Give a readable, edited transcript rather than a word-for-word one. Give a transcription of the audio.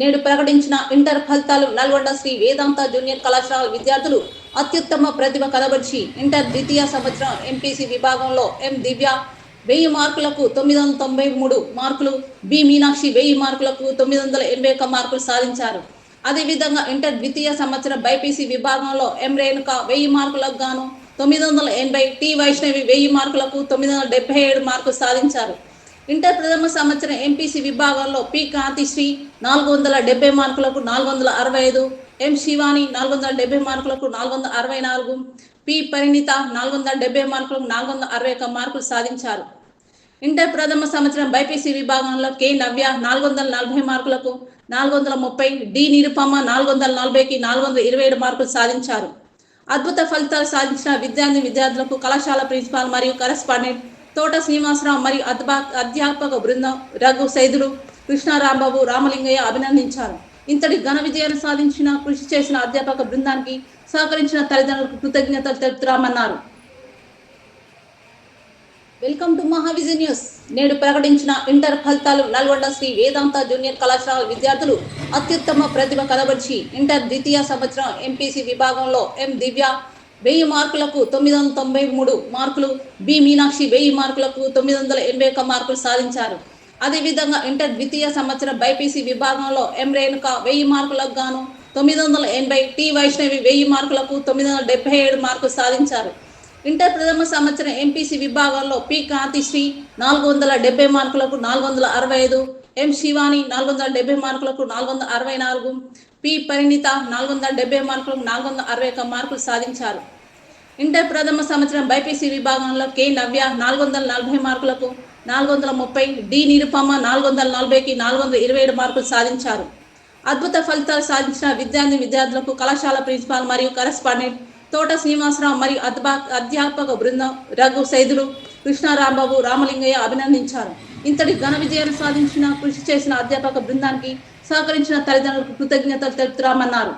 నేడు ప్రకటించిన ఇంటర్ ఫలితాలు నల్గొండ శ్రీ వేదాంత జూనియర్ కళాశాల విద్యార్థులు అత్యుత్తమ ప్రతిభ కనబర్చి ఇంటర్ ద్వితీయ సంవత్సరం ఎంపీసీ విభాగంలో ఎం దివ్య 1000 మార్కులకు 993 మార్కులు, బి మీనాక్షి 1000 మార్కులకు 981 మార్కులు సాధించారు. అదేవిధంగా ఇంటర్ ద్వితీయ సంవత్సరం బైపీసీ విభాగంలో ఎం రేణుక 1000 మార్కులకు గాను 980, టి వైష్ణవి 1000 మార్కులకు 977 మార్కులు సాధించారు. ఇంటర్ ప్రథమ సంవత్సరం ఎంపీసీ విభాగంలో పి కాంతిశ్రీ 470 మార్కులకు 465, ఎం శివాని 470 మార్కులకు 464, పి పరిణిత 470 మార్కులకు 461 మార్కులు సాధించారు. ఇంటర్ ప్రథమ సంవత్సరం బైపీసీ విభాగంలో కె నవ్య 440 మార్కులకు 430, డి నిరుపమ 440కి 427 మార్కులు సాధించారు. అద్భుత ఫలితాలు సాధించిన విద్యార్థులకు కళాశాల ప్రిన్సిపాల్ మరియు కరెస్పాండెంట్ తోట శ్రీనివాసరావు మరియు అధ్యాపక బృందం రఘు సైదులు, కృష్ణారాంబాబు, రామలింగయ్య అభినందించారు. ఇంతటి ఘన విజయాన్ని సాధించిన కృషి చేసిన అధ్యాపక బృందానికి సహకరించిన తల్లిదండ్రులకు కృతజ్ఞతలు తెలుపుతామన్నారు. Welcome to Mahavision news. నేడు ప్రకటించిన ఇంటర్ ఫలితాలు నల్గొండ శ్రీ వేదాంత జూనియర్ కళాశాల విద్యార్థులు అత్యుత్తమ ప్రతిభ కనబర్చి ఇంటర్ ద్వితీయ సంవత్సరం ఎంపీసీ విభాగంలో ఎం దివ్య 1000 మార్కులకు 993 మార్కులు, బి మీనాక్షి 1000 మార్కులకు 981 మార్కులు సాధించారు. అదేవిధంగా ఇంటర్ ద్వితీయ సంవత్సరం బైపీసీ విభాగంలో ఎం రేణుక 1000 మార్కులకు గాను 980, టి వైష్ణవి 1000 మార్కులకు 977 మార్కులు సాధించారు. ఇంటర్ ప్రథమ సంవత్సరం ఎంపీసీ విభాగంలో పి కాంతిశ్రీ 470 మార్కులకు 465, ఎం శివాని 470 మార్కులకు 464, పి పరిణిత 470 మార్కులకు 461 మార్కులు సాధించారు. ఇంటర్ ప్రథమ సంవత్సరం బైపీసీ విభాగంలో కె నవ్య 440 మార్కులకు 430, డి నిరుపమ 440కి 427 మార్కులు సాధించారు. అద్భుత ఫలితాలు సాధించిన విద్యార్థులకు కళాశాల ప్రిన్సిపాల్ మరియు కరెస్పాండెంట్ తోట శ్రీనివాసరావు మరియు అధ్యాపక బృందం రఘు సైదులు, కృష్ణారాంబాబు, రామలింగయ్య అభినందించారు. ఇంతటి ఘన విజయాన్ని సాధించిన కృషి చేసిన అధ్యాపక బృందానికి సహకరించిన తల్లిదండ్రులకు కృతజ్ఞతలు తెలుపుతామన్నారు.